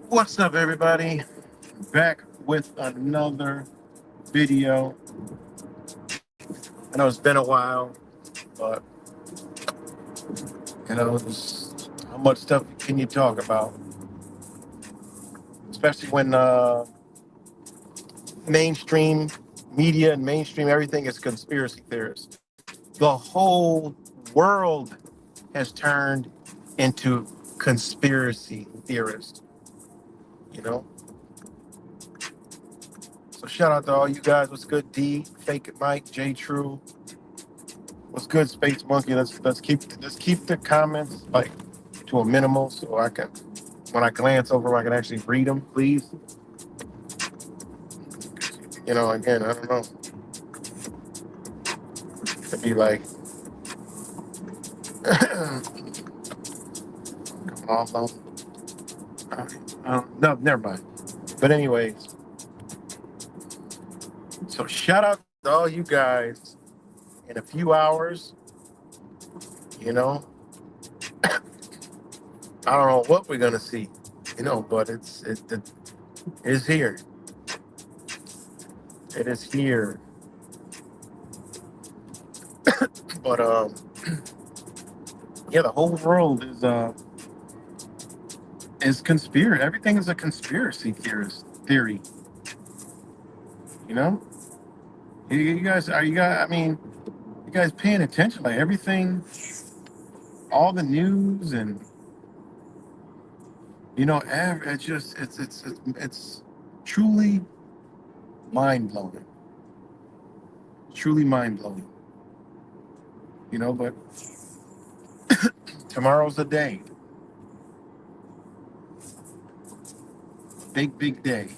What's up, everybody? Back with another video. I know it's been a while, but just how much stuff can you talk about? Especially when mainstream media and mainstream everything is conspiracy theorists. The whole world has turned into conspiracy theorists. You know. So shout out to all you guys. What's good, D? Fake It Mike, J True. What's good, Space Monkey? Let's keep the comments like to a minimal so I can, when I glance over, I can actually read them, please. Again, I don't know. It'd be like off on. No, never mind. But anyways, so shout out to all you guys. In a few hours, I don't know what we're gonna see, but it is here. It is here. But yeah, the whole world is conspiracy. Everything is a conspiracy theory. You know, you guys I mean, you guys paying attention? Like everything, all the news, and it's just it's truly mind blowing. Truly mind blowing. But tomorrow's the day. Big day.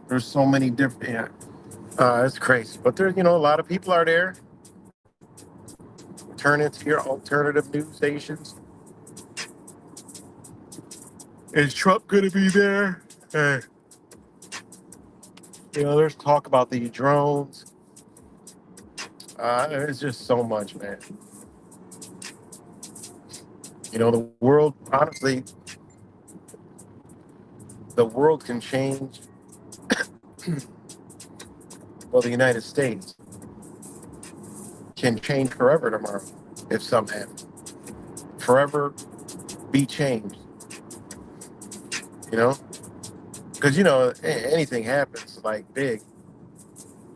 There's so many different. Yeah, it's crazy. But there's a lot of people are there turn into your alternative news stations. Is Trump going to be there? There's talk about the drones. It's just so much, man. The world, honestly, the world can change. Well, the United States can change forever tomorrow if something happens. Forever be changed, you know? Because, anything happens like big,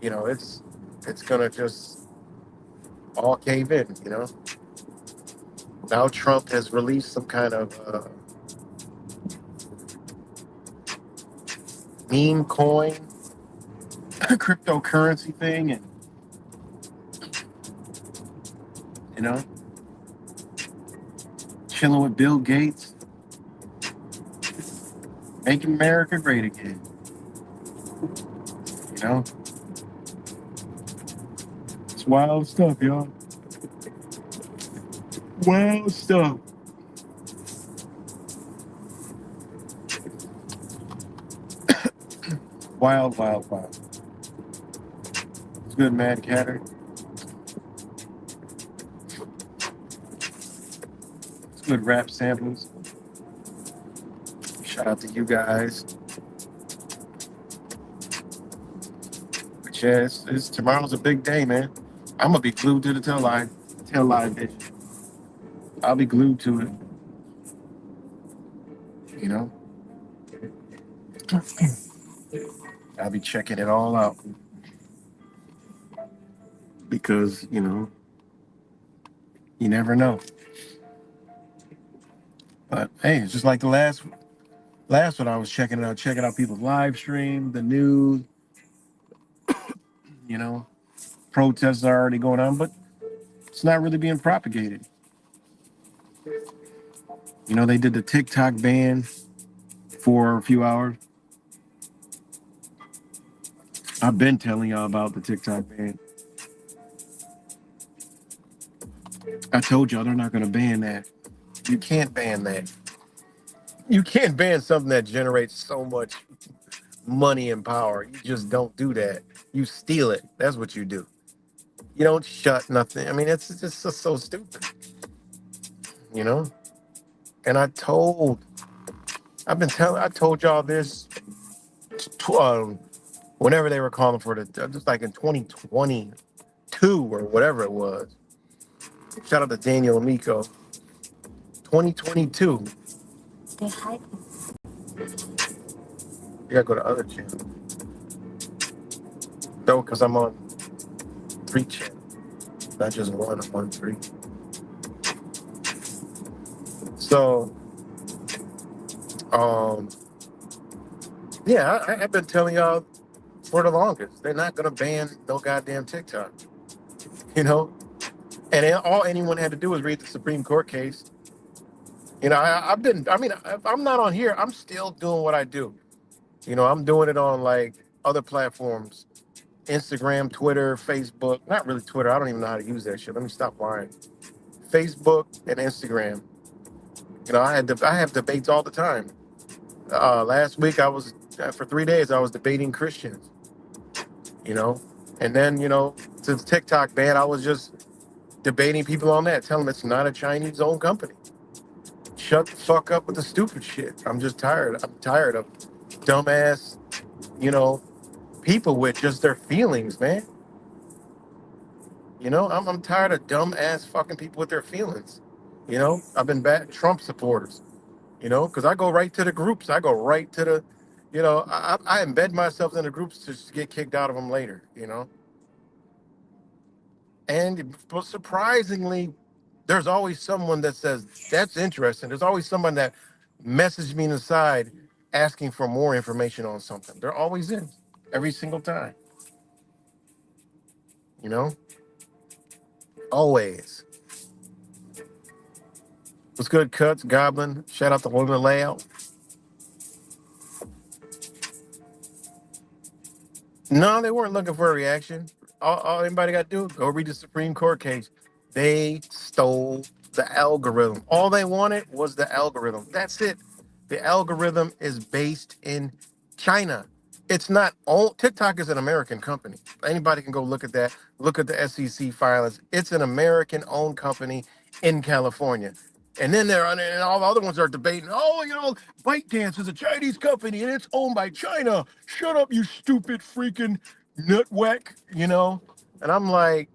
it's going to just all cave in. Now Trump has released some kind of meme coin, cryptocurrency thing, and, you know, chilling with Bill Gates, making America great again. You know, it's wild stuff, y'all. Wild stuff. Wild, wild, wild. It's good, Mad Catter. It's good rap samples. Shout out to you guys. But yeah, tomorrow's a big day, man. I'm gonna be glued to the tail line vision. I'll be glued to it. You know, I'll be checking it all out because you never know. But hey, it's just like the last one I was checking out people's live stream, the news. You know, protests are already going on, but it's not really being propagated. They did the Tik Toc ban for a few hours. I've been telling y'all about the Tik Toc ban. I told y'all they're not going to ban that. You can't ban that. You can't ban something that generates so much money and power. You just don't do that. You steal it. That's what you do. You don't shut nothing. I mean, it's just so stupid. You know? And I told y'all this whenever they were calling for just like in 2022 or whatever it was. Shout out to Daniel Amico. 2022. They hype. You gotta go to other channel. No, because I'm on 3 channels, not just one. I'm on 3. So, yeah, I've been telling y'all for the longest, they're not gonna ban no goddamn TikTok. And all anyone had to do was read the Supreme Court case. If I'm not on here, I'm still doing what I do. I'm doing it on like other platforms, Instagram, Twitter, Facebook. Not really Twitter. I don't even know how to use that shit. Let me stop lying. Facebook and Instagram. I have debates all the time. Last week for 3 days I was debating Christians. You know, and then since TikTok ban, I was just debating people on that, telling them it's not a Chinese-owned company. Shut the fuck up with the stupid shit. I'm just tired. I'm tired of dumbass, people with just their feelings, man. I'm tired of dumbass fucking people with their feelings. I've been bad Trump supporters. Because I go right to the groups. I go right to the, I embed myself in the groups to just get kicked out of them later. But surprisingly, there's always someone that says, that's interesting. There's always someone that messaged me inside asking for more information on something. They're always in, every single time. You know? Always. What's good, Cuts, Goblin? Shout out to Women Layout. No, they weren't looking for a reaction. All anybody got to do, go read the Supreme Court case. They stole the algorithm. All they wanted was the algorithm. That's it. The algorithm is based in China. It's not all. TikTok is an American company. Anybody can go look at that. Look at the SEC filings. It's an American-owned company in California. And then and all the other ones are debating. Oh, ByteDance is a Chinese company and it's owned by China. Shut up, you stupid freaking nutwhack. And I'm like,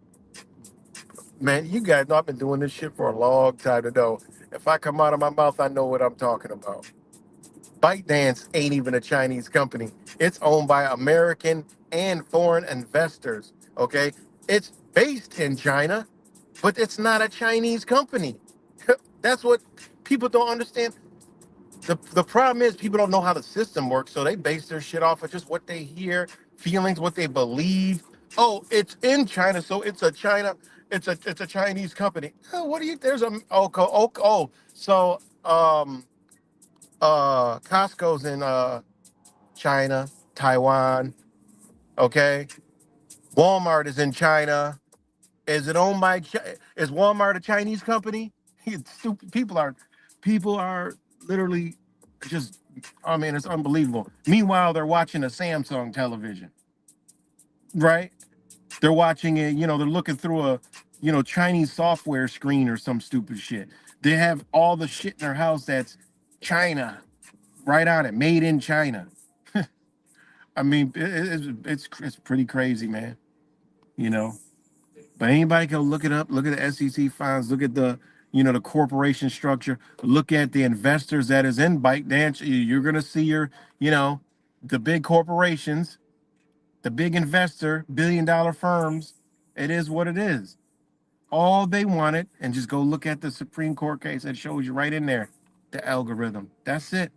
man, you guys know I've been doing this shit for a long time to know. If I come out of my mouth, I know what I'm talking about. ByteDance ain't even a Chinese company. It's owned by American and foreign investors. Okay. It's based in China, but it's not a Chinese company. That's what people don't understand. The problem is people don't know how the system works, so they base their shit off of just what they hear, feelings, what they believe. Oh, it's in China, so it's a Chinese company. Oh, what do you? There's a so Costco's in China, Taiwan. Okay, Walmart is in China. Is it owned by? Is Walmart a Chinese company? Stupid people are literally just. I mean, it's unbelievable. Meanwhile, they're watching a Samsung television, right? They're watching it. They're looking through a, Chinese software screen or some stupid shit. They have all the shit in their house that's China, right on it, made in China. I mean, it's pretty crazy, man. You know. But anybody can look it up, look at the SEC files, look at the corporation structure, look at the investors that is in ByteDance. You're gonna see the big corporations, the big investor, billion-dollar firms. It is what it is. All they wanted, and just go look at the Supreme Court case that shows you right in there, the algorithm. That's it.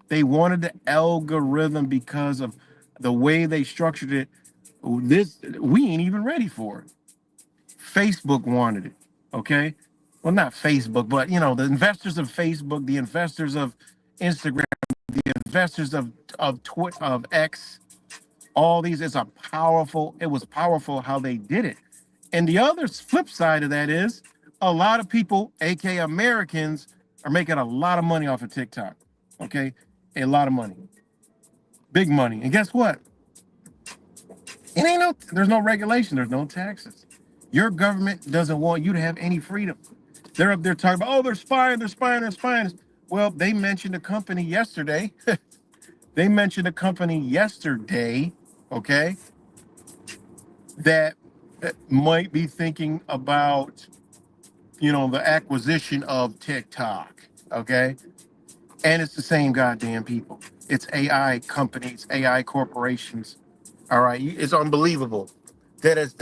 They wanted the algorithm because of the way they structured it. This we ain't even ready for it. Facebook wanted it. Okay. Well, not Facebook, but the investors of Facebook, the investors of Instagram, the investors of X, all these. It was powerful how they did it. And the other flip side of that is a lot of people, aka Americans, are making a lot of money off of TikTok. Okay. A lot of money. Big money. And guess what? There's no regulation, there's no taxes. Your government doesn't want you to have any freedom. They're up there talking about, oh, they're spying, they're spying, they're spying. Well, they mentioned a company yesterday. They mentioned a company yesterday, okay, that might be thinking about, the acquisition of TikTok, okay? And it's the same goddamn people. It's AI companies, AI corporations. All right, it's unbelievable. That is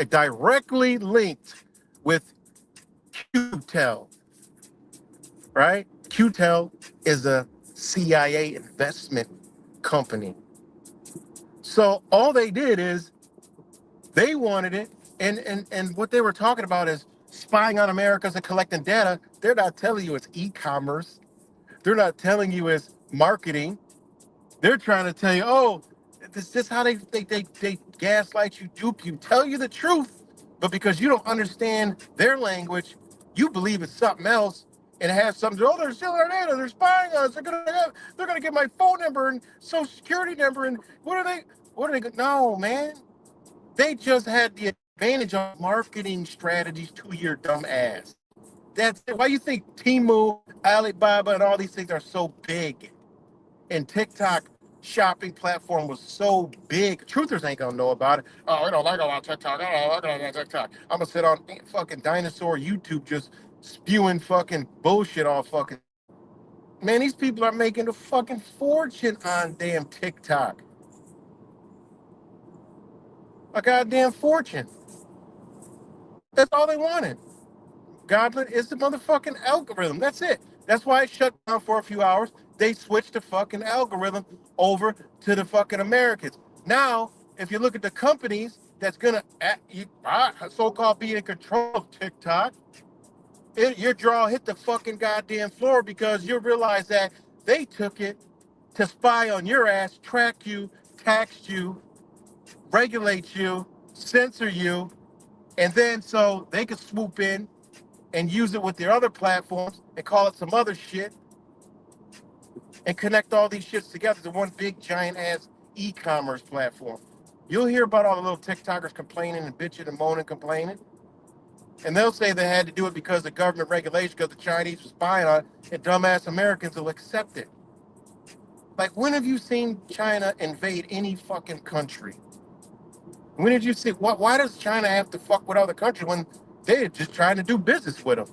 directly linked with QTEL, right? QTEL is a CIA investment company. So all they did is they wanted it, and what they were talking about is spying on Americans and collecting data. They're not telling you it's e-commerce. They're not telling you it's marketing. They're trying to tell you, oh, this how they gaslight you, dupe you, tell you the truth, but because you don't understand their language, you believe it's something else, and it has something. Oh, they're stealing our data. They're spying on us. They're gonna get my phone number and social security number. And what are they? What are they? No, man. They just had the advantage of marketing strategies to your dumb ass. That's it. Why you think Temu, Alibaba, and all these things are so big? And TikTok shopping platform was so big. Truthers ain't gonna know about it. Oh, I don't like about TikTok. I don't like about TikTok. I'm gonna sit on fucking dinosaur YouTube just spewing fucking bullshit off fucking. Man, these people are making a fucking fortune on damn TikTok. A goddamn fortune. That's all they wanted. Goblin is the motherfucking algorithm. That's it. That's why it shut down for a few hours. They switched the fucking algorithm over to the fucking Americans. Now, if you look at the companies that's gonna so-called be in control of TikTok, your jaw hit the fucking goddamn floor because you realize that they took it to spy on your ass, track you, tax you, regulate you, censor you, And then so they could swoop in and use it with their other platforms and call it some other shit and connect all these shits together to one big giant ass e-commerce platform. You'll hear about all the little TikTokers complaining and bitching and moaning, complaining, and they'll say they had to do it because of government regulation, because the Chinese was spying on it, and dumbass Americans will accept it. Like, when have you seen China invade any fucking country? When did you see? Why does China have to fuck with other countries when they're just trying to do business with them?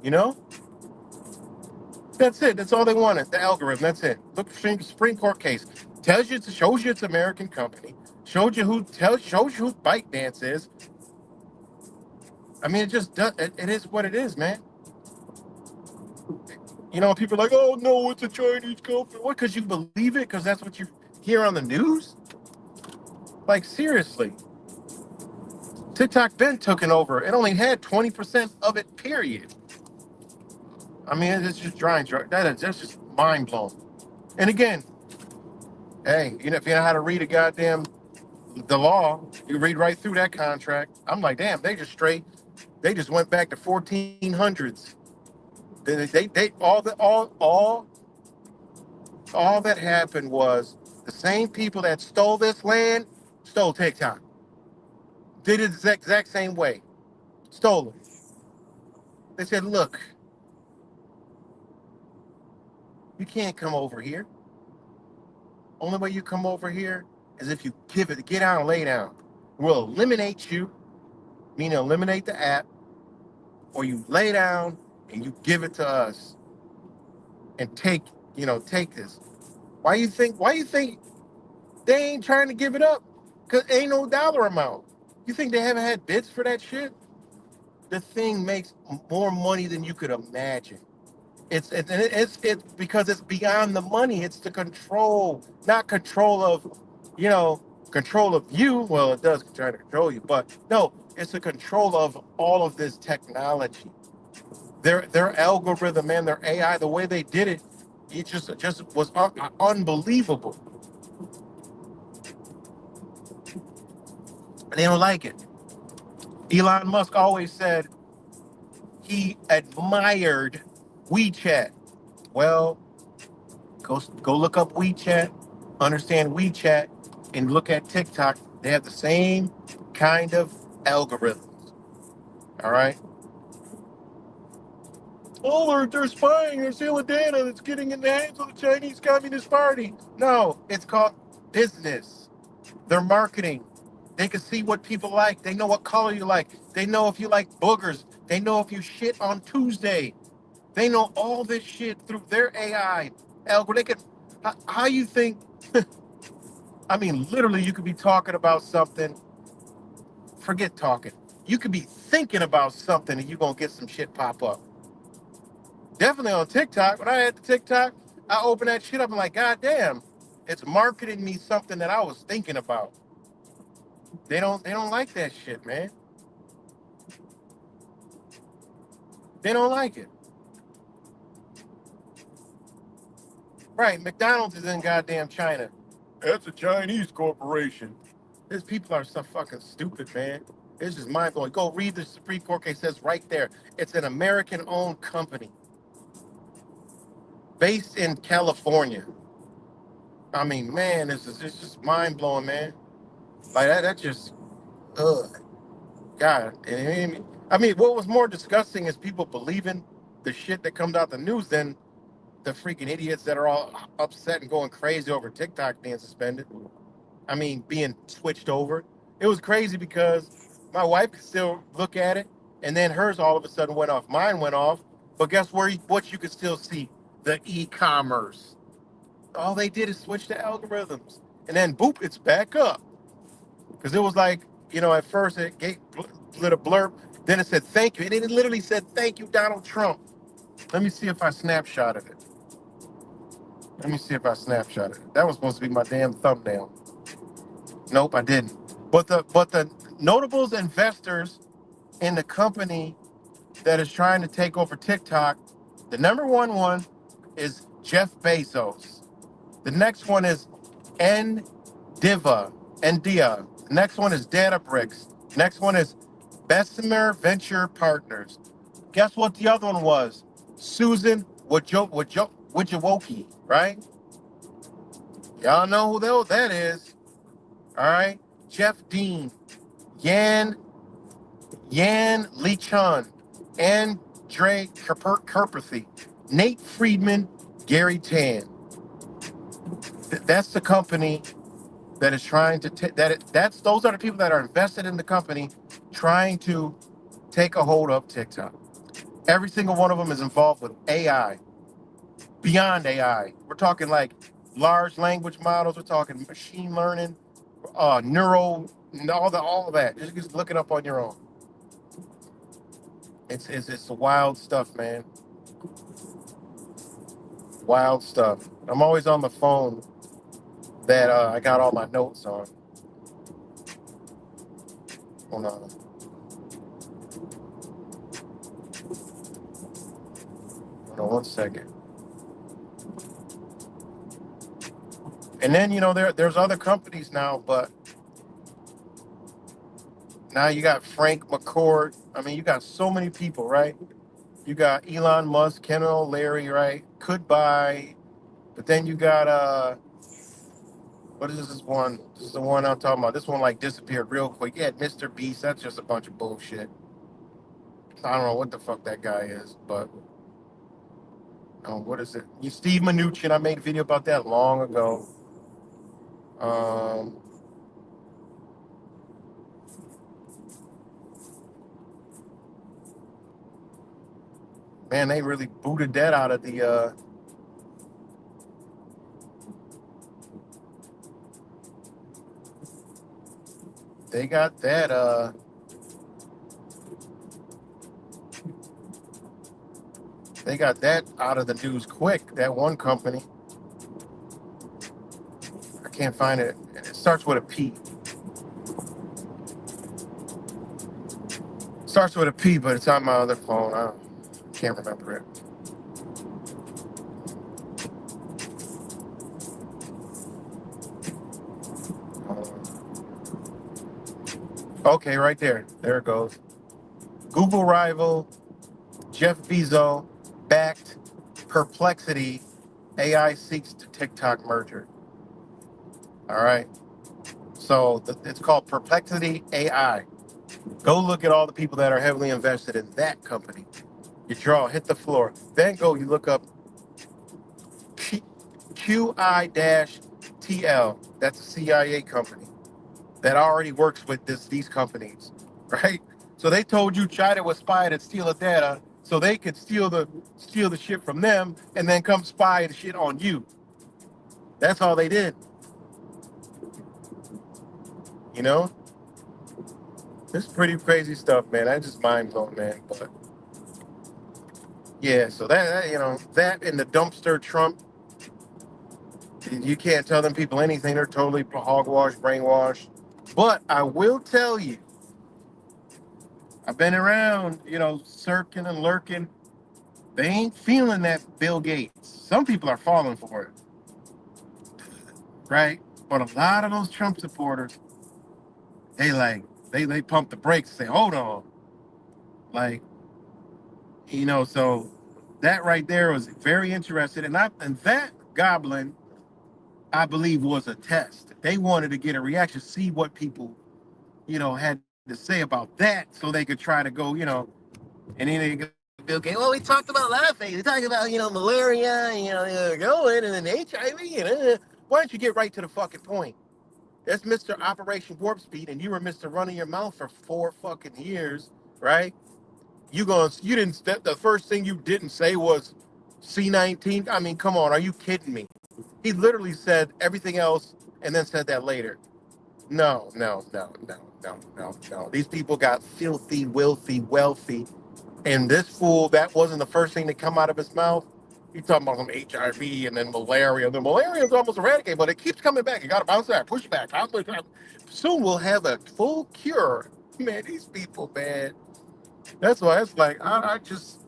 You know? That's it. That's all they wanted. The algorithm. That's it. Look, Supreme Court case tells you, shows you it's an American company. Shows you who ByteDance is. I mean, it just does. It is what it is, man. You know, people are like, oh no, it's a Chinese company. What? Because you believe it? Because that's what you hear on the news? Like, seriously. Tik Toc Ban took it over. It only had 20% of it, period. I mean, it's just dry. That's just mind blowing. And again, hey, you know, if you know how to read the law, you read right through that contract. I'm like, damn, they just went back to 1400s. They all that happened was the same people that stole this land stole TikTok. Did it the exact same way. Stole it. They said, look, you can't come over here. Only way you come over here is if you get down and lay down. We'll eliminate you, meaning eliminate the app, or you lay down and you give it to us and take this. Why you think they ain't trying to give it up? Cause ain't no dollar amount. You think they haven't had bids for that shit? The thing makes more money than you could imagine. It's because it's beyond the money. It's the control, not control of, you know, control of you. Well, it does try to control you, but no, it's the control of all of this technology. Their algorithm and their AI, the way they did it, it just was unbelievable. They don't like it. Elon Musk always said he admired WeChat. Well, go look up WeChat, understand WeChat, and look at TikTok. They have the same kind of algorithms. All right. Oh, they're spying. They're stealing data that's getting in the hands of the Chinese Communist Party. No, it's called business. They're marketing. They can see what people like. They know what color you like. They know if you like boogers. They know if you shit on Tuesday. They know all this shit through their AI algorithm. They can, how you think? I mean, literally, you could be talking about something. Forget talking. You could be thinking about something, and you're gonna get some shit pop up. Definitely on TikTok. When I had the TikTok, I opened that shit up and like, God damn, it's marketing me something that I was thinking about. They don't like that shit, man. They don't like it. Right, McDonald's is in goddamn China. That's a Chinese corporation. These people are so fucking stupid, man. It's just mind blowing. Go read the Supreme Court case. It says right there. It's an American owned company based in California. I mean, man, it's just mind blowing, man. Like that just ugh. God. I mean, what was more disgusting is people believing the shit that comes out the news than the freaking idiots that are all upset and going crazy over TikTok being suspended. I mean, being switched over. It was crazy because my wife could still look at it, and then hers all of a sudden went off. Mine went off, but guess what you could still see? The e-commerce. All they did is switch the algorithms, and then boop, it's back up. Because it was like, at first lit a blurb, then it said thank you, and it literally said thank you, Donald Trump. Let me see if I snapshotted it. Let me see if I snapshotted it. That was supposed to be my damn thumbnail. Nope, I didn't. But the notables investors in the company that is trying to take over TikTok, the number one is Jeff Bezos. The next one is Nvidia. Ndia. The next one is Databricks. Next one is Bessemer Venture Partners. Guess what the other one was? Susan Wojcicki, right? Y'all know who that is. All right. Jeff Dean, Yan Lichun, Andre Karpathy, Nate Friedman, Gary Tan. That's the company that is trying to that's those are the people that are invested in the company trying to take a hold of TikTok. Every single one of them is involved with AI, beyond AI. We're talking like large language models. We're talking machine learning, neural, and all that. Just look it up on your own. It's wild stuff, man. Wild stuff. I'm always on the phone that I got all my notes on. Hold on. Hold on 1 second. And then there's other companies now, but now you got Frank McCourt. I mean, you got so many people, right? You got Elon Musk, Ken O'Leary, right? Could buy, but then you got what is this one? This is the one I'm talking about. This one like disappeared real quick. Yeah, Mr. Beast. That's just a bunch of bullshit. I don't know what the fuck that guy is, but what is it? You Steve Mnuchin. I made a video about that long ago. Um, Man, they really booted that out of the. They got that. They got that out of the news quick. That one company. I can't find it. It starts with a P. Starts with a P, but it's on my other phone. I can't remember it. Okay, right there. There it goes. Google rival, Jeff Bezos backed Perplexity. AI seeks to TikTok merger. All right. So it's called Perplexity AI. Go look at all the people that are heavily invested in that company. You draw, hit the floor. Then you look up QI-TL. That's a CIA company that already works with these companies, right? So they told you China was spying and stealing data so they could steal the shit from them and then come spy and shit on you. That's all they did. You know? It's pretty crazy stuff, man. That's just mind blowing, man. But yeah, so that in the dumpster Trump, you can't tell them people anything. They're totally hogwash, brainwashed. But I will tell you, I've been around, circling and lurking. They ain't feeling that Bill Gates. Some people are falling for it, right? But a lot of those Trump supporters, they like they pump the brakes, say, hold on. Like, so that right there was very interesting. And that goblin, I believe, was a test. They wanted to get a reaction, see what people, had to say about that so they could try to go, and then they go, okay, well, we talked about a lot of things. We talked about, malaria, going, and then HIV, why don't you get right to the fucking point? That's Mr. Operation Warp Speed, and you were Mr. Running Your Mouth for 4 fucking years, right? You didn't, the first thing you didn't say was C-19. I mean, come on, are you kidding me? He literally said everything else and then said that later. No, no, no, no, no, no, no. These people got filthy, wealthy, and this fool, that wasn't the first thing to come out of his mouth. He's talking about some HIV and then malaria. The malaria is almost eradicated, but it keeps coming back. You got to bounce back, push back. Soon we'll have a full cure. Man, these people, man. That's why it's like, there's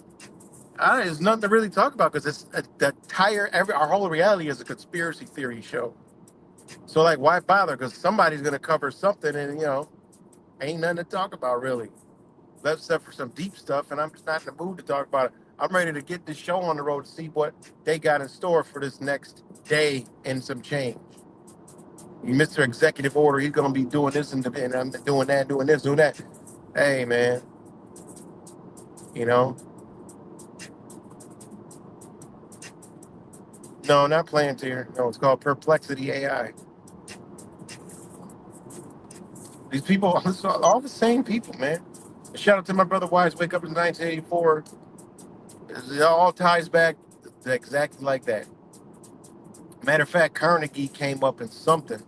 nothing to really talk about because it's our whole reality is a conspiracy theory show. So like, why bother? Because somebody's gonna cover something, and ain't nothing to talk about really. Left except for some deep stuff, and I'm just not in the mood to talk about it. I'm ready to get this show on the road to see what they got in store for this next day and some change. Mr. Executive Order, he's gonna be doing this and I'm doing that, doing this, doing that. Hey man, you know, no, not Plantier. No, it's called Perplexity AI. These people, all the same people, man. Shout out to my brother Wise, Wake Up in 1984. It all ties back to exactly like that. Matter of fact, Carnegie came up in something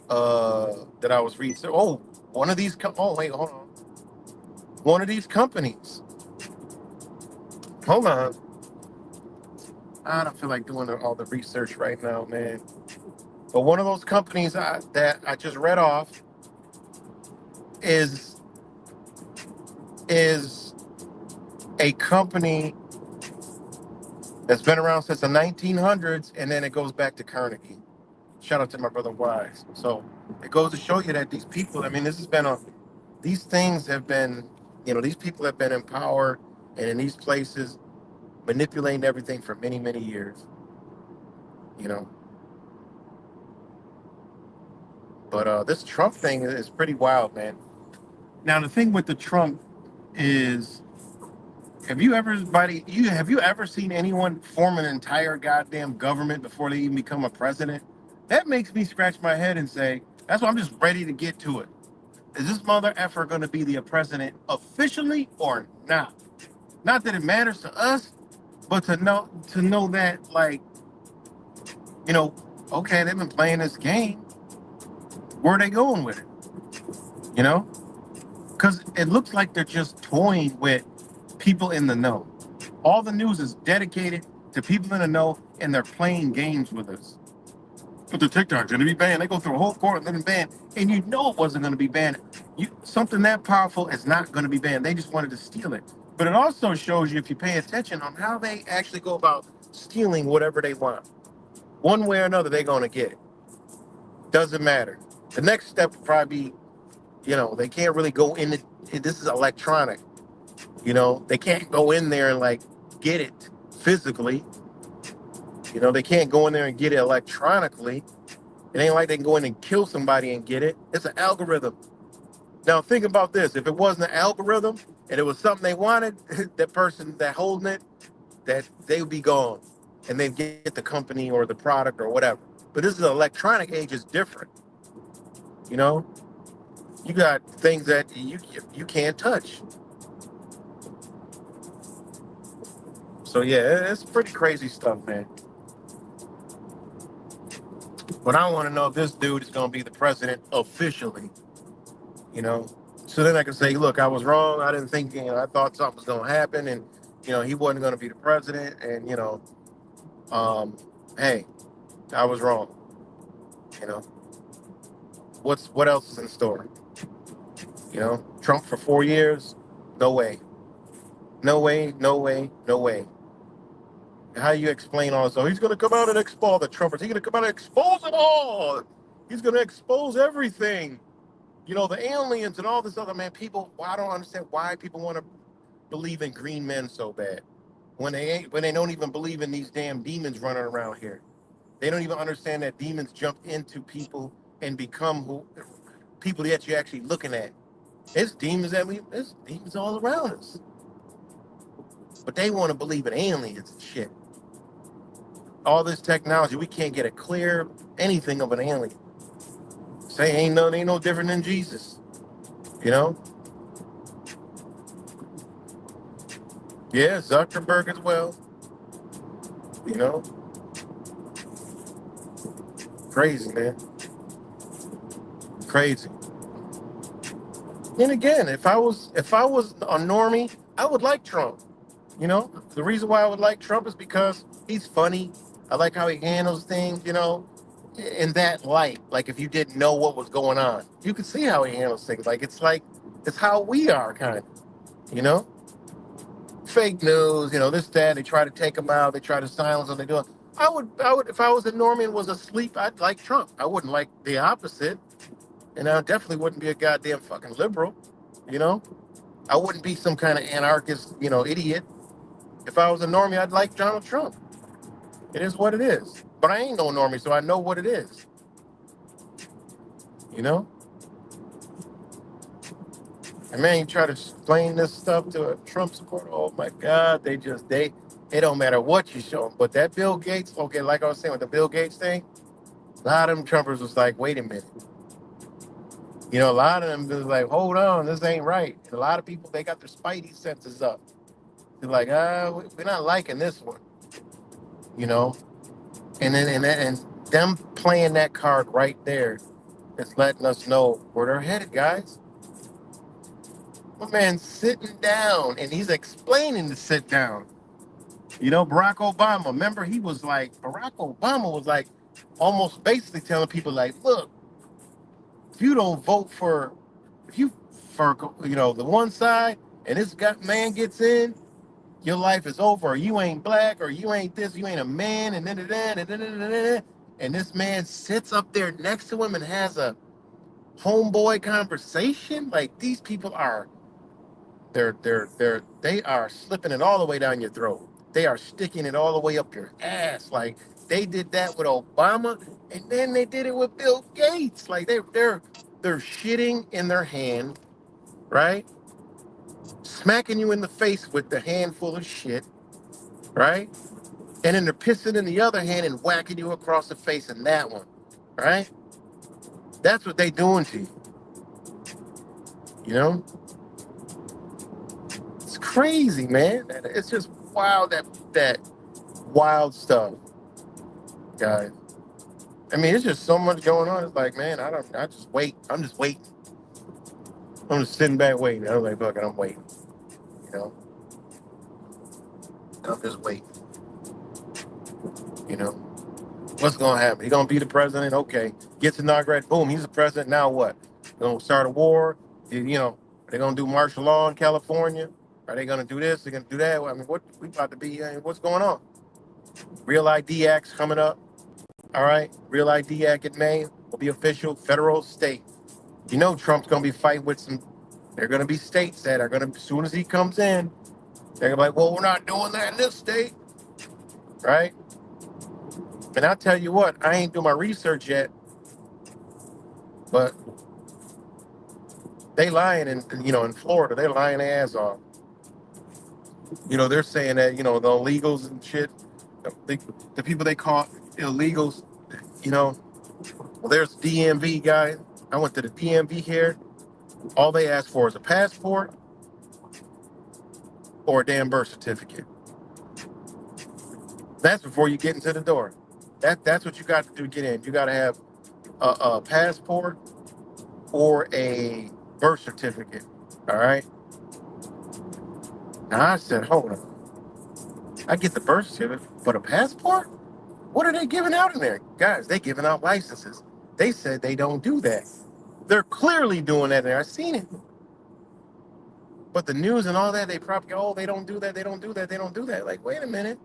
that I was reading. So, one of these, oh, wait, hold on. One of these companies, hold on. I don't feel like doing all the research right now, man. But one of those companies that I just read off is is a company that's been around since the 1900s, and then it goes back to Carnegie. Shout out to my brother Wise. So it goes to show you that these people, I mean, this has been these things have been, these people have been in power and in these places manipulating everything for many, many years, you know. But this Trump thing is pretty wild, man. Now the thing with the Trump is, have you ever seen anyone form an entire goddamn government before they even become a president? That makes me scratch my head and say, that's why I'm just ready to get to it. Is this mother effer going to be the president officially or not? Not that it matters to us, but to know that, like, you know, okay, they've been playing this game. Where are they going with it? You know, because it looks like they're just toying with people in the know. All the news is dedicated to people in the know, and they're playing games with us. But the TikTok's going to be banned. They go through a whole court and then banned, and you know it wasn't going to be banned. Something that powerful is not going to be banned. They just wanted to steal it. But it also shows you, if you pay attention, on how they actually go about stealing whatever they want. One way or another, they're going to get it. Doesn't matter. The next step would probably be, they can't really go in. This is electronic. They can't go in there and like get it physically. They can't go in there and get it electronically. It ain't like they can go in and kill somebody and get it. It's an algorithm. Now think about this. If it wasn't an algorithm and it was something they wanted, that person that holding it, that they would be gone. And they'd get the company or the product or whatever. But this is an electronic age, is different. You know? You got things that you can't touch. So yeah, it's pretty crazy stuff, man. But I want to know if this dude is going to be the president officially, you know. So then I can say, look, I was wrong. I didn't think, I thought something was going to happen, and he wasn't going to be the president, and um, hey, I was wrong. You know, what else is in store? Trump for 4 years? No way, no way, no way, no way. How you explain all this? Oh, he's going to come out and expose the Trumpers. He's going to come out and expose it all. He's going to expose everything. The aliens and all this other, man. People, I don't understand why people want to believe in green men so bad when they don't even believe in these damn demons running around here. They don't even understand that demons jump into people and become people that you're actually looking at. There's demons all around us, but they want to believe in aliens and shit. All this technology, we can't get a clear anything of an alien. Say ain't no different than Jesus, you know. Yeah, Zuckerberg as well. You know, crazy, man. Crazy. And again, if I was a normie, I would like Trump. The reason why I would like Trump is because he's funny. I like how he handles things, in that light. Like if you didn't know what was going on, you could see how he handles things. It's how we are kind of, you know? Fake news, this, that, they try to take him out, they try to silence him, they do it. I would, if I was a normie and was asleep, I'd like Trump. I wouldn't like the opposite, and I definitely wouldn't be a goddamn fucking liberal. You know, I wouldn't be some kind of anarchist, idiot. If I was a normie, I'd like Donald Trump. It is what it is. But I ain't no normie, so I know what it is. You know, and man, you try to explain this stuff to a Trump supporter. Oh my God, it don't matter what you show them. But that Bill Gates, okay, like I was saying with the Bill Gates thing, a lot of them Trumpers was like, wait a minute. A lot of them was like, hold on, this ain't right. And a lot of people, they got their spidey senses up. They're like, we're not liking this one, you know. And them playing that card right there is letting us know where they're headed, guys. My man's sitting down and he's explaining to sit down. Barack Obama, remember Barack Obama was like almost basically telling people like, look, if you don't vote if you for the one side and this man gets in, your life is over. Or you ain't black, or you ain't this, you ain't a man, and then and this man sits up there next to him and has a homeboy conversation. Like these people are, they are slipping it all the way down your throat. They are sticking it all the way up your ass. Like they did that with Obama, and then they did it with Bill Gates. Like they're shitting in their hand, right? Smacking you in the face with the handful of shit, right? And then they're pissing in the other hand and whacking you across the face in that one, right? That's what they doing to you. You know, it's crazy, man. It's just wild that wild stuff, guys. I mean, it's just so much going on. It's like, man, I just wait. I'm just waiting. I'm just sitting back waiting. I'm like, fuck it, I'm waiting. You know, I'm just waiting. You know, what's gonna happen? He gonna be the president? Okay, gets inaugurated. Boom, he's the president. Now what? Gonna start a war? They're gonna do martial law in California. Are they gonna do this? They're gonna do that? I mean, what we about to be? What's going on? Real ID Act's coming up. All right, Real ID Act in May will be official, federal, state. Trump's gonna be fighting with some. There are gonna be states that are gonna, as soon as he comes in, they're gonna be like, well, we're not doing that in this state, right? And I'll tell you what, I ain't doing my research yet, but they lying in Florida, they're lying their ass off. They're saying that the illegals and shit, the, the people they call illegals, well, there's DMV guys. I went to the DMV here. All they ask for is a passport or a damn birth certificate. That's before you get into the door. That's what you got to do to get in. You got to have a passport or a birth certificate. All right. Now I said, hold on. I get the birth certificate, but a passport? What are they giving out in there? Guys, they giving out licenses. They said they don't do that. They're clearly doing that there. I seen it. But the news and all that, they probably, oh, they don't do that, they don't do that, they don't do that. Like, wait a minute.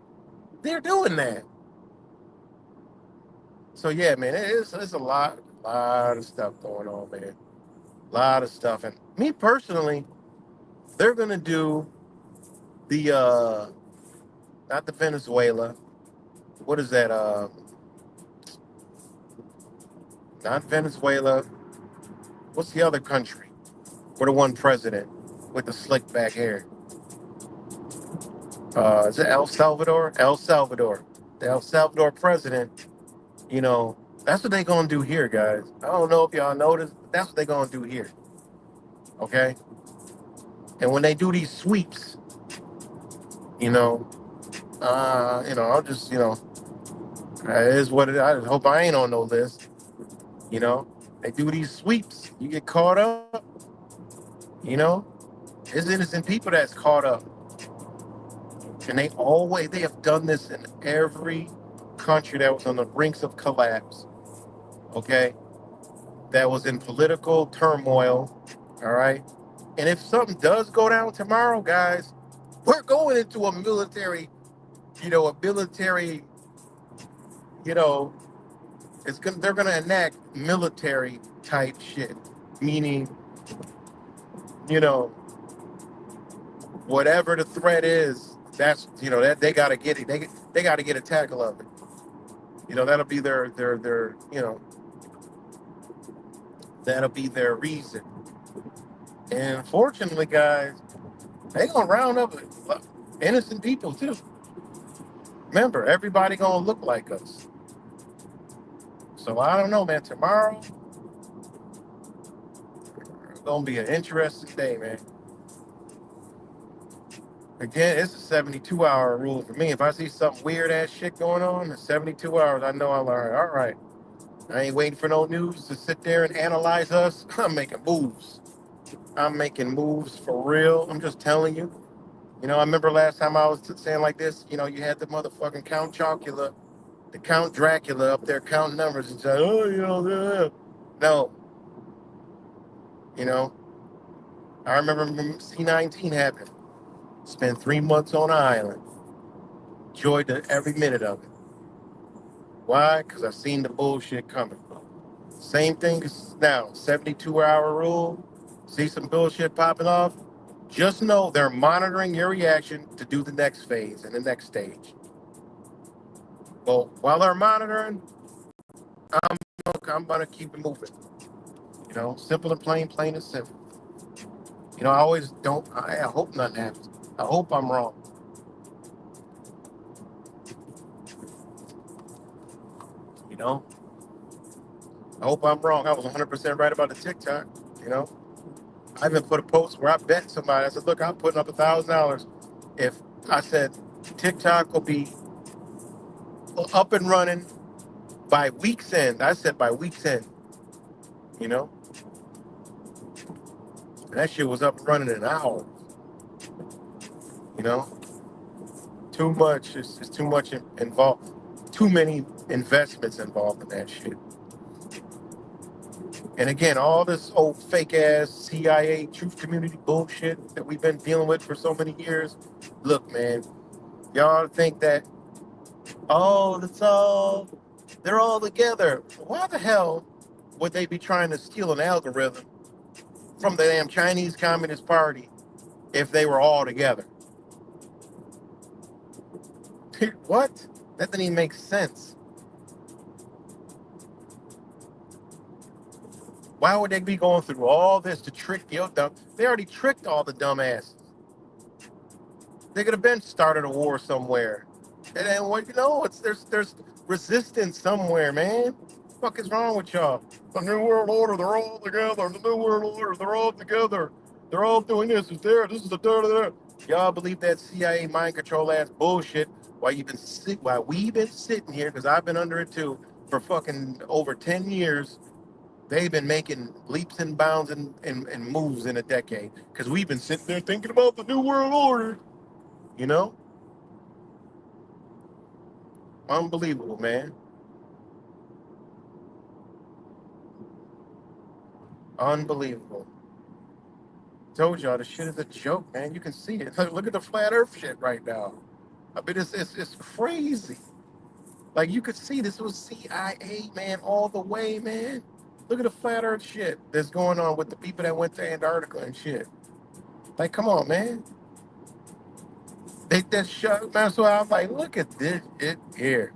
They're doing that. So yeah, man, it's a lot of stuff going on, man. A lot of stuff. And me personally, they're gonna do the not the Venezuela. What is that? Not Venezuela. What's the other country? We're the one president with the slick back hair. Is it El Salvador? El Salvador. The El Salvador president, that's what they gonna do here, guys. I don't know if y'all noticed, but that's what they gonna do here. Okay? And when they do these sweeps, you know, I'll just, it is what it is. I just hope I ain't on no list. They do these sweeps. You get caught up, you know. There's innocent people that's caught up. And they have done this in every country that was on the brinks of collapse, okay? That was in political turmoil, all right? And if something does go down tomorrow, guys, we're going into a military you know, they're gonna enact military type shit, meaning, you know, whatever the threat is, that's that they gotta get it. They gotta get a tackle of it. That'll be their that'll be their reason. And unfortunately, guys, they gonna round up innocent people too. Remember, everybody gonna look like us. So I don't know, man. Tomorrow gonna be an interesting day, man. Again, it's a 72-hour rule for me. If I see some weird ass shit going on in 72 hours, I know I'm all right. I ain't waiting for no news to sit there and analyze us. I'm making moves. I'm making moves for real. I'm just telling you. I remember last time I was saying like this. You had the motherfucking Count Chocula, the Count Dracula up there counting numbers and saying, oh, no, you know. I remember when C-19 happened. Spent 3 months on an island. Enjoyed every minute of it. Why? Because I seen the bullshit coming. Same thing as now, 72-hour rule. See some bullshit popping off. Just know they're monitoring your reaction to do the next phase and the next stage. Well, while they're monitoring, I'm, I'm gonna keep it moving. Simple and plain, plain and simple. I always don't. I hope nothing happens. I hope I'm wrong. You know, I hope I'm wrong. I was 100% right about the TikTok. You know, I even put a post where I bet somebody. I said, "Look, I'm putting up $1,000 if I said TikTok will be up and running by week's end." I said by week's end. You know, and that shit was up and running in an hour. You know, too much. It's too much involved. Too many investments involved in that shit. And again, all this old fake ass CIA truth community bullshit that we've been dealing with for so many years. Look, man, y'all think that, oh, they're all together. Why the hell would they be trying to steal an algorithm from the damn Chinese Communist Party if they were all together? What? That didn't even make sense. Why would they be going through all this to trick your dumb? They already tricked all the dumbasses. They could have been started a war somewhere. And then what it's there's resistance somewhere, man. What the fuck is wrong with y'all? The New World Order, they're all together. The New World Order, they're all together. They're all doing this. It's there. This is the da. Y'all believe that CIA mind control ass bullshit while we've been sitting here, because I've been under it too, for fucking over 10 years. They've been making leaps and bounds and moves in a decade. Because we've been sitting there thinking about the New World Order. You know? Unbelievable, man. Unbelievable. Told y'all the shit is a joke, man. You can see it. Look at the flat Earth shit right now. I mean, it's crazy. Like you could see this was CIA, man, all the way, man. Look at the flat Earth shit that's going on with the people that went to Antarctica and shit. Like, come on, man. They that shut, man. So I was like, look at this shit here.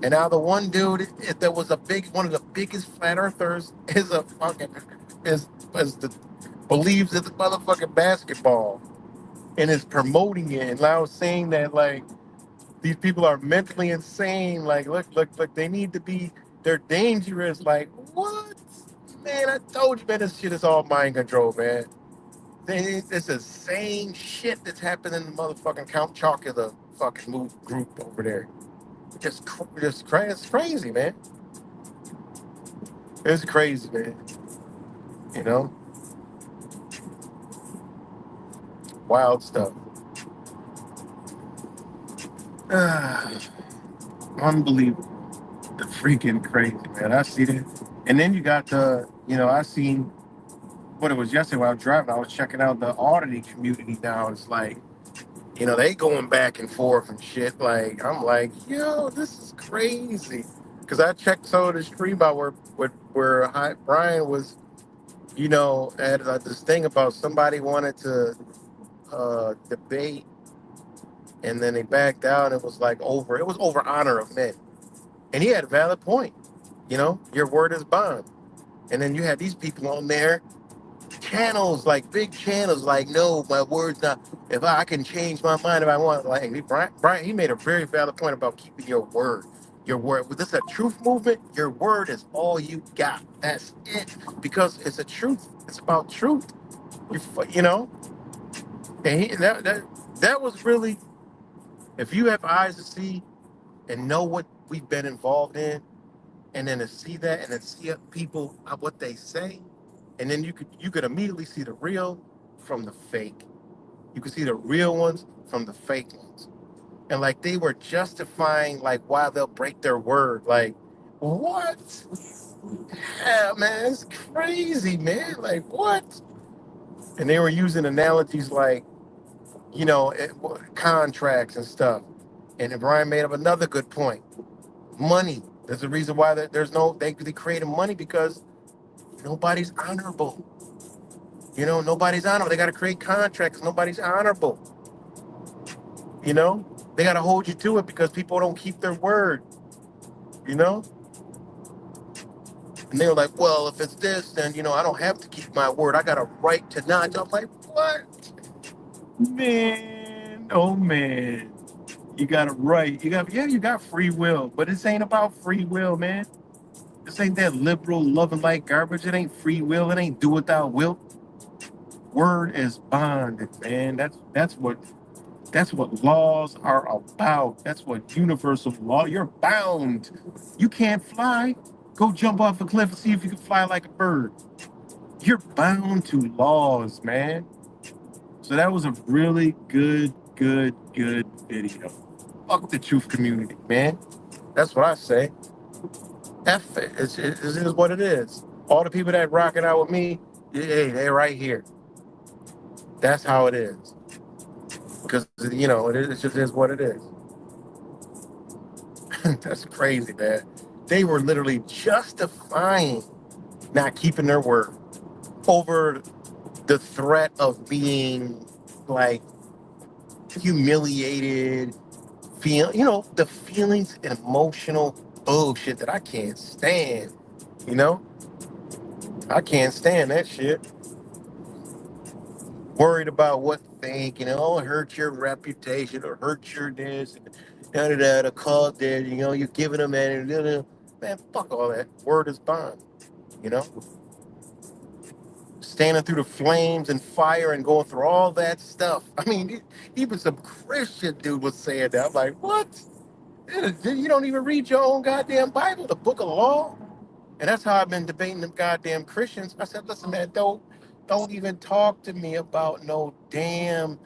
And now the one dude that was one of the biggest flat earthers is a fucking is the believes in the motherfucking basketball and is promoting it and now saying that like these people are mentally insane. Like look, they need to be they're dangerous. Like what? Man, I told you, man, this shit is all mind control, man. It's the same shit that's happening in the motherfucking Count Chocula fucking move group over there. It's crazy, man. It's crazy, man. You know, wild stuff. Unbelievable. The freaking crazy, man. I see that. And then you got I seen what it was yesterday when I was driving. I was checking out the auditing community now. It's like, You know, they going back and forth and shit. Like, I'm like, yo, this is crazy. Because I checked some of the stream out where Brian was, had this thing about somebody wanted to debate, and then they backed out. It was like it was over honor of men. And he had a valid point. Your word is bond. And then you had these people on there, channels, like big channels, like, no, my word's not, if I can change my mind if I want. Like, Brian, he made a very valid point about keeping your word. Your word. With this a truth movement, your word is all you got. That's it. Because it's a truth. It's about truth. You know? And that was really, if you have eyes to see and know what we've been involved in, and then to see that and then see people what they say, and then you could immediately see the real from the fake. You could see the real ones from the fake ones. And like they were justifying like why they'll break their word. Like, what? Yeah, man, it's crazy, man. Like, what? And they were using analogies like, contracts and stuff. And then Brian made up another good point. Money. There's a reason why they created money because nobody's honorable. Nobody's honorable. They got to create contracts. Nobody's honorable. They got to hold you to it because people don't keep their word. You know, and they were like, well, if it's this, then I don't have to keep my word. I got a right to not. I'm like, what? Man, oh man, you got it right. You got free will, but this ain't about free will, man. This ain't that liberal, loving like garbage. It ain't free will. It ain't do without will. Word is bonded, man. That's what laws are about. That's what universal law. You're bound. You can't fly. Go jump off a cliff and see if you can fly like a bird. You're bound to laws, man. So that was a really good video. Fuck the truth community, man. That's what I say. F it. It is what it is. All the people that rock it out with me, hey, they're right here. That's how it is. Because, it just is what it is. That's crazy, man. They were literally justifying not keeping their word over the threat of being like humiliated, the feelings and emotional bullshit that I can't stand. You know, I can't stand that shit. Worried about what they think, hurt your reputation or hurt your this, the call there, you're giving them that, man, fuck all that. Word is bond, you know? Standing through the flames and fire and going through all that stuff. I mean, even some Christian dude was saying that. I'm like, what? You don't even read your own goddamn Bible, the book of law? And that's how I've been debating them goddamn Christians. I said, listen, man, don't even talk to me about no damn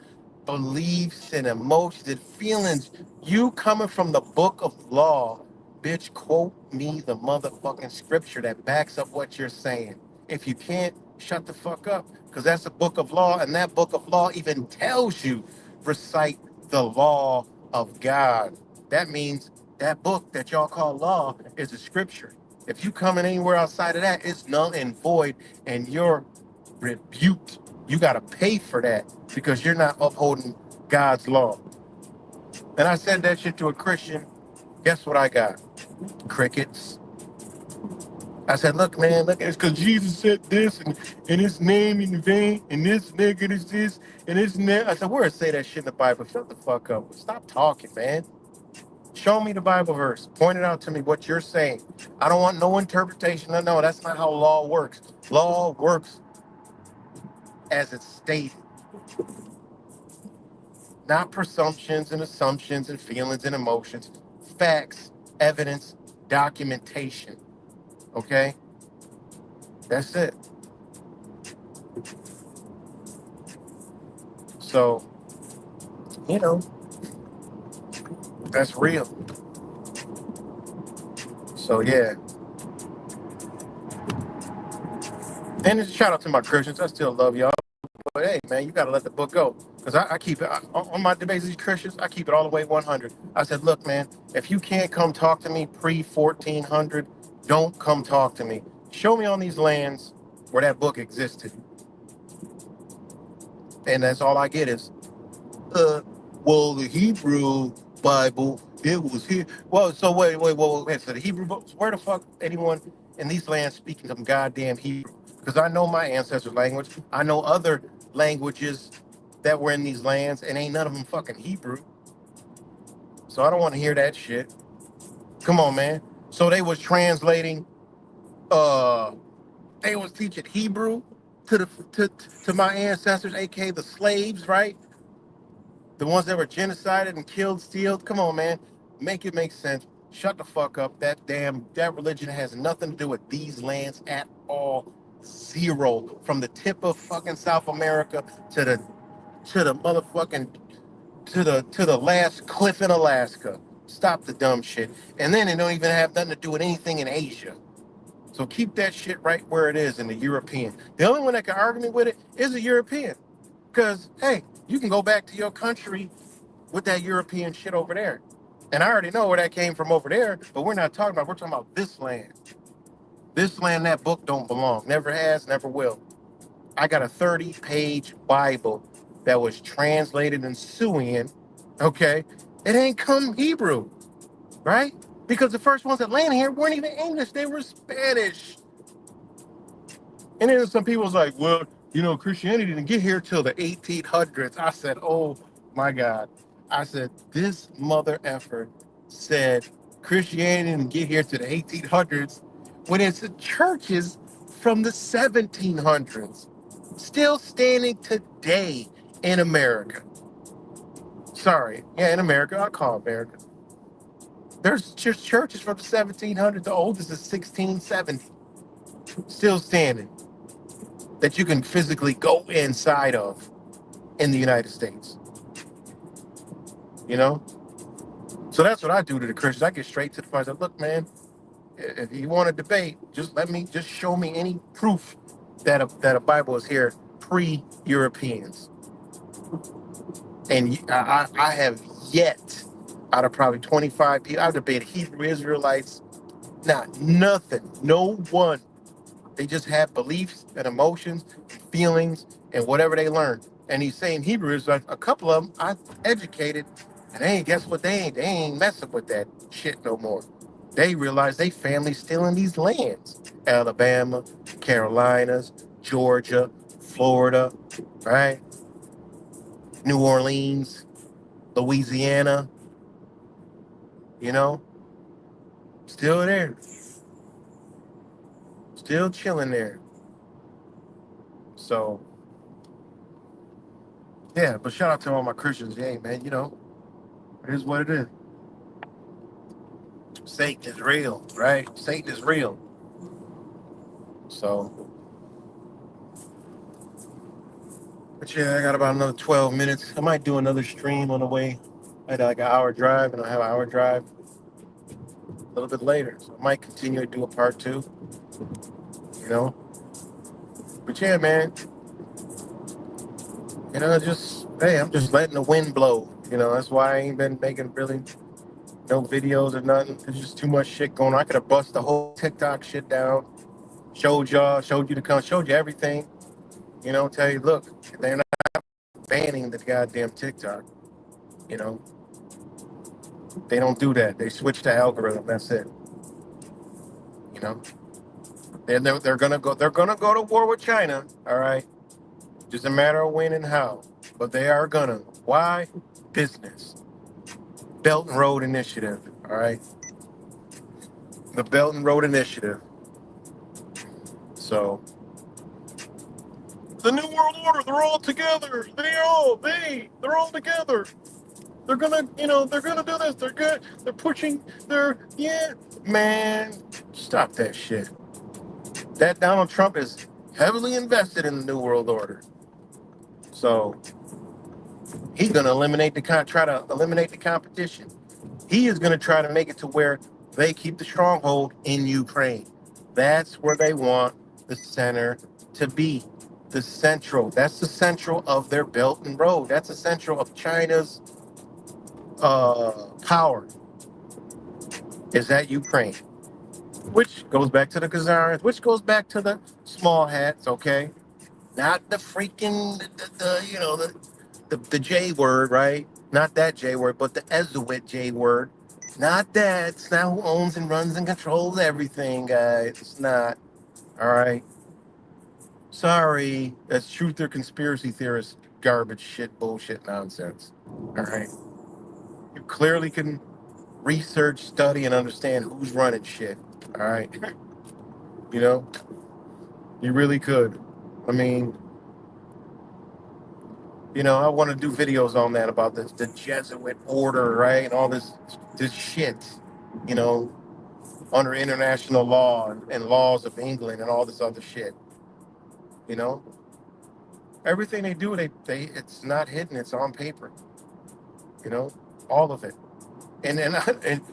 beliefs and emotions and feelings. You coming from the book of law, bitch, quote me the motherfucking scripture that backs up what you're saying. If you can't, shut the fuck up. Because that's a book of law, and that book of law even tells you recite the law of God. That means that book that y'all call law is a scripture. If you coming anywhere outside of that, it's null and void, and you're rebuked. You got to pay for that because you're not upholding God's law. And I said that shit to a Christian. Guess what I got? Crickets. I said, look, man, look, it's because Jesus said this and his name in vain, and this nigga is this, and this and that. I said, where it say that shit in the Bible? Shut the fuck up. Stop talking, man. Show me the Bible verse. Point it out to me what you're saying. I don't want no interpretation. No, that's not how law works. Law works as it's stated, not presumptions and assumptions and feelings and emotions. Facts, evidence, documentation. Okay? That's it. So, you know, that's real. So, yeah. And it's a shout out to my Christians. I still love y'all. But hey, hey, man, you got to let the book go. Because I keep it on my debates with these Christians, I keep it all the way 100. I said, look, man, if you can't come talk to me pre 1400, don't come talk to me. Show me on these lands where that book existed. And that's all I get is, uh, well, the Hebrew Bible, it was here. Well, so wait. So the Hebrew books, where the fuck anyone in these lands speaking some goddamn Hebrew? Because I know my ancestors' language. I know other languages that were in these lands, and ain't none of them fucking Hebrew. So I don't want to hear that shit. Come on, man. So they was translating, uh, they was teaching Hebrew to the to my ancestors, aka the slaves, right? The ones that were genocided and killed, stealed. Come on, man. Make it make sense. Shut the fuck up. That religion has nothing to do with these lands at all. Zero. From the tip of fucking South America to the motherfucking to the last cliff in Alaska. Stop the dumb shit. And then it don't even have nothing to do with anything in Asia. So keep that shit right where it is in the European. The only one that can argue me with it is a European. Because, hey, you can go back to your country with that European shit over there. And I already know where that came from over there, but we're talking about this land. This land, that book don't belong. Never has, never will. I got a 30-page Bible that was translated in Suean, okay? It ain't come Hebrew, right? Because the first ones that landed here weren't even English, they were Spanish. And then some people was like, well, Christianity didn't get here till the 1800s. I said, oh my God. I said, this mother effer said Christianity didn't get here to the 1800s when it's the churches from the 1700s still standing today in America. Sorry. Yeah, in America. I'll call America. There's just churches from the 1700s. The oldest is 1670. Still standing. That you can physically go inside of in the United States. You know? So that's what I do to the Christians. I get straight to the point. I say, look, man, if you want to debate, just show me any proof that a Bible is here pre-Europeans. And I have yet, out of probably 25 people, I've debated Hebrew Israelites, nothing, no one. They just have beliefs and emotions, and feelings, and whatever they learn. And these same Hebrews, like a couple of them, I educated, and guess what? They ain't messing with that shit no more. They realize they family's still in these lands: Alabama, Carolinas, Georgia, Florida, right? New Orleans, Louisiana. You know, still there, still chilling there. So yeah, but shout out to all my Christians. Hey, man, it is what it is. Satan is real, right? Satan is real. So, but yeah, I got about another 12 minutes. I might do another stream on the way. I had like an hour drive, and I'll have an hour drive a little bit later. So I might continue to do a part two, you know. But yeah, man, just, hey, I'm just letting the wind blow. That's why I ain't been making really no videos or nothing. There's just too much shit going on. I could have bust the whole TikTok shit down, showed you everything. Tell you, look, they're not banning the goddamn TikTok. You know, they don't do that. They switch the algorithm. That's it. You know, they're gonna go. They're gonna go to war with China. All right, just a matter of when and how. But they are gonna. Why? Business. Belt and Road Initiative. All right, the Belt and Road Initiative. So the New World Order. They're all together. They're all together. They're gonna do this. They're good. They're pushing. Yeah, man. Stop that shit. That Donald Trump is heavily invested in the New World Order. So he's gonna try to eliminate the competition. He is gonna try to make it to where they keep the stronghold in Ukraine. That's where they want the center to be. the central. That's the central of their Belt and Road. That's the central of China's power. Is that Ukraine? Which goes back to the Khazars, which goes back to the small hats. Okay, not the freaking the you know the J word, right? Not that J word, but the Ezuit J word. Not that. It's not who owns and runs and controls everything, guys. It's not. All right. Sorry. That's truth or conspiracy theorist garbage, shit, bullshit, nonsense. All right. You clearly can research, study, and understand who's running shit. All right. You know, you really could. I mean, I want to do videos on that about the Jesuit order, right? And all this shit, you know, under international law and laws of England and all this other shit. You know, everything they do, they it's not hidden, it's on paper. You know, all of it. And and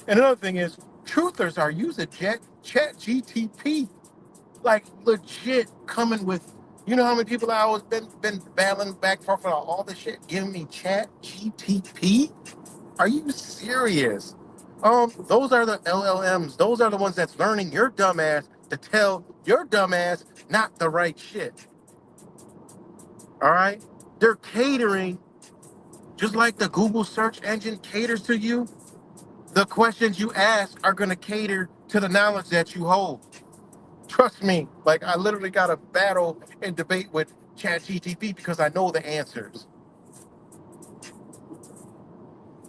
another thing is, truthers are using Chat GTP, like legit coming with. You know how many people I always been battling back and forth about all this shit, giving me Chat GTP. Are you serious? Those are the LLMs. Those are the ones that's learning your dumbass to tell your dumbass not the right shit. All right? They're catering, just like the Google search engine caters to you. The questions you ask are going to cater to the knowledge that you hold. Trust me. Like, I literally got a battle and debate with ChatGTP because I know the answers.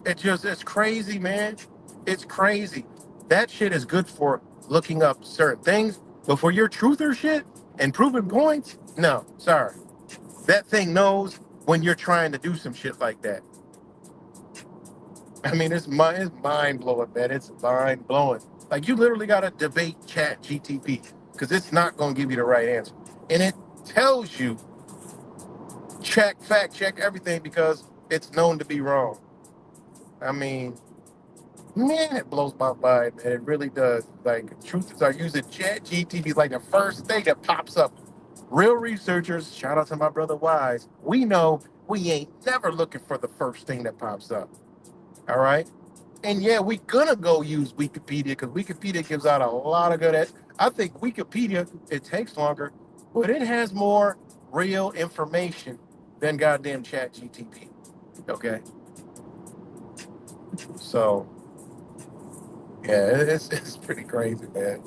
It's crazy, man. It's crazy. That shit is good for looking up certain things, but for your truther shit and proving points, no, sorry. That thing knows when you're trying to do some shit like that. I mean, it's mind blowing, man. It's mind blowing. Like, you literally got to debate Chat GTP because it's not going to give you the right answer, and it tells you fact check everything because it's known to be wrong. I mean, man, it blows my mind, man. It really does. Like, truthers are using Chat GTP like the first thing that pops up. Real researchers, shout out to my brother Wise, we know we ain't never looking for the first thing that pops up. All right? And yeah, we gonna go use Wikipedia because Wikipedia gives out a lot of I think Wikipedia, it takes longer, but it has more real information than goddamn Chat GTP. Okay? So, yeah, it's pretty crazy, man.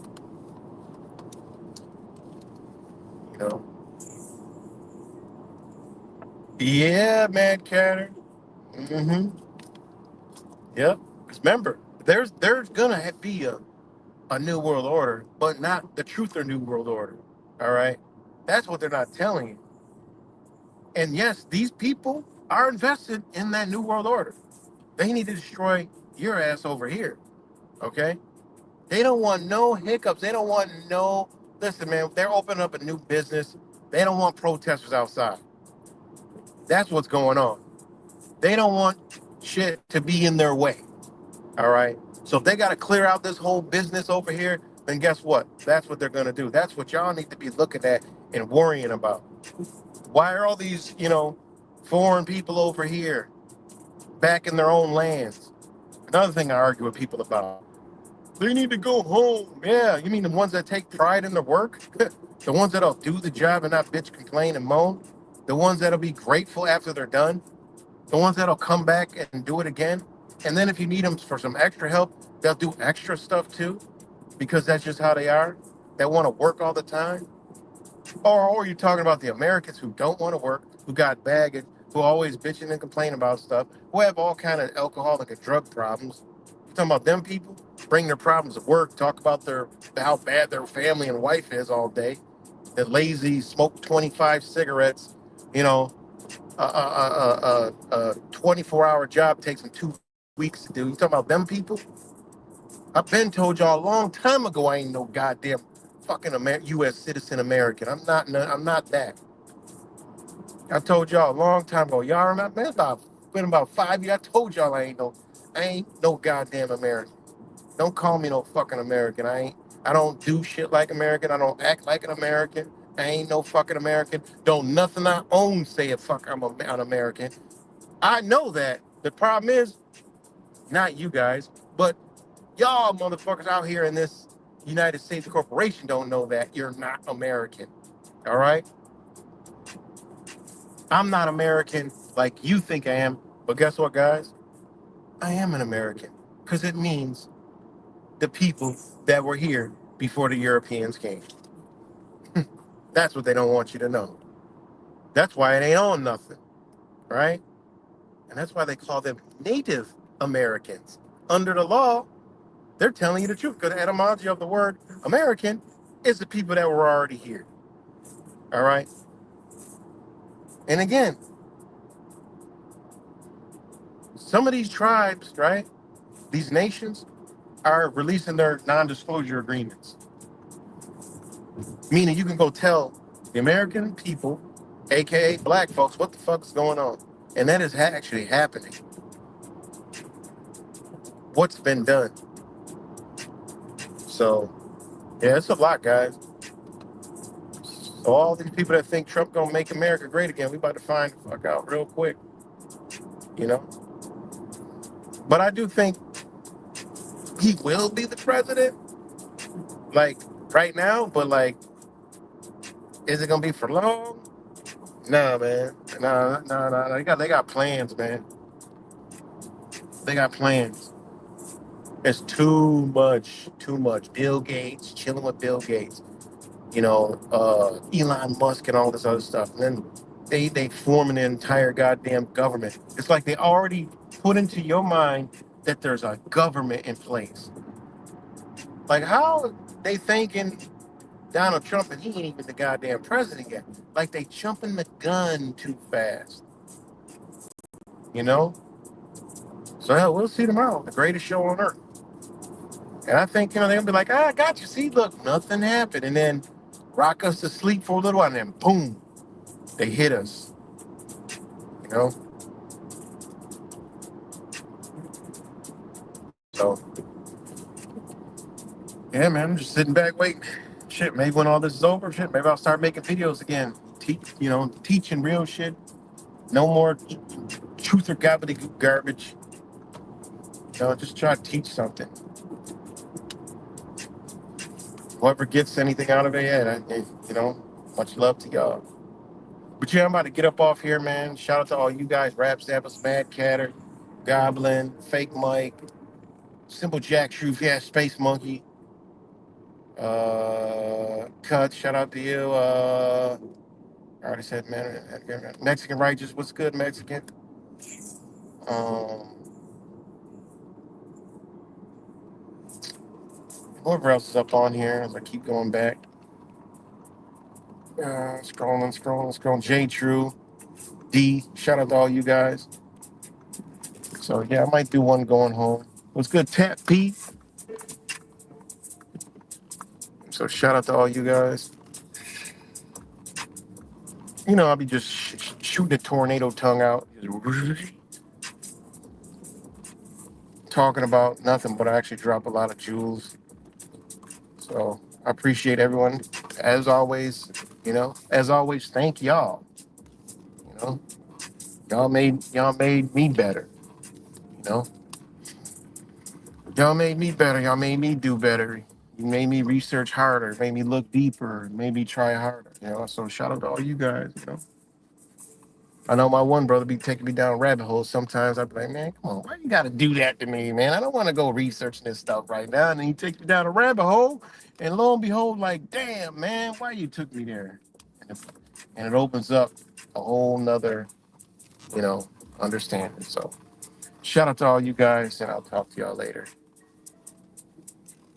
You know? Yeah, man, Carter. Mm-hmm. Yep. Because remember, there's gonna be a new world order, but not the truth or new world order. All right. That's what they're not telling you. And yes, these people are invested in that new world order. They need to destroy your ass over here. Okay. They don't want no hiccups. They don't want no. Listen, man. They're opening up a new business. They don't want protesters outside. That's what's going on. They don't want shit to be in their way. All right. So if they got to clear out this whole business over here, then guess what? That's what they're going to do. That's what y'all need to be looking at and worrying about. Why are all these, foreign people over here back in their own lands? Another thing I argue with people about. They need to go home. Yeah, you mean the ones that take pride in their work? The ones that'll do the job and not bitch, complain, and moan? The ones that'll be grateful after they're done? The ones that'll come back and do it again? And then if you need them for some extra help, they'll do extra stuff too, because that's just how they are. They want to work all the time. Or you're talking about the Americans who don't want to work, who got baggage, who always bitching and complaining about stuff, who have all kind of alcoholic and drug problems. You're talking about them people bring their problems to work, talk about how bad their family and wife is all day. They're lazy, smoke 25 cigarettes, you know, a 24-hour job takes them 2 weeks to do. You talking about them people? I've been told y'all a long time ago I ain't no goddamn fucking U.S. citizen American. I'm not that. I told y'all a long time ago. Y'all remember? Man, been about 5 years. I told y'all I ain't no goddamn American. Don't call me no fucking American. I don't do shit like American. I don't act like an American. I ain't no fucking American. Don't nothing I own say a fuck an American. I know that. The problem is not you guys, but y'all motherfuckers out here in this United States corporation don't know that you're not American. All right? I'm not American like you think I am, but guess what, guys? I am an American because it means the people that were here before the Europeans came. That's what they don't want you to know. That's why it ain't on nothing, right? And that's why they call them Native Americans. Under the law, they're telling you the truth because the etymology of the word American is the people that were already here. All right. And again, some of these tribes, right? These nations are releasing their non-disclosure agreements, meaning you can go tell the American people, aka black folks, what the fuck's going on, and that is actually happening. What's been done? So yeah, it's a lot, guys. So all these people that think Trump gonna make America great again, we about to find the fuck out real quick, you know. But I do think he will be the president, like right now. But like, is it gonna be for long? Nah, man. Nah. They got plans, man. They got plans. It's too much, too much. Bill Gates chilling with Bill Gates, Elon Musk and all this other stuff. And then they form an entire goddamn government. It's like they already put into your mind that there's a government in place. Like how they thinking Donald Trump and he ain't even the goddamn president yet. Like they jumping the gun too fast, you know? So hell, we'll see tomorrow. The greatest show on earth. And I think, they're gonna be like, I got you. See, look, nothing happened. And then rock us to sleep for a little while, and then boom, they hit us. You know? So yeah, man, I'm just sitting back waiting. Shit, maybe when all this is over, shit, maybe I'll start making videos again. Teaching real shit. No more truth or gobbledygook garbage. Just try to teach something. Whoever gets anything out of it, yeah, much love to y'all. But yeah, I'm about to get up off here, man. Shout out to all you guys, Rap Stabbers, Mad Catter, Goblin, Fake Mike, Simple Jack Truth, yeah, Space Monkey, Cut, shout out to you. I already said, man, Mexican Righteous, what's good, Mexican? Um, whoever else is up on here as I keep going back. Scrolling. J True, D, shout out to all you guys. So yeah, I might do one going home. What's good, Tap P? So shout out to all you guys. I'll be just shooting a tornado tongue out, talking about nothing, but I actually drop a lot of jewels. So I appreciate everyone. As always, thank y'all. You know, y'all made me better. You know, y'all made me better. Y'all made me do better. You made me research harder, made me look deeper, made me try harder. So shout out to all you guys. I know my one brother be taking me down rabbit holes. Sometimes I be like, man, come on, why you gotta do that to me, man? I don't want to go researching this stuff right now. And then he takes me down a rabbit hole, and lo and behold, like, damn, man, why you took me there? And it opens up a whole nother, understanding. So shout out to all you guys, and I'll talk to y'all later.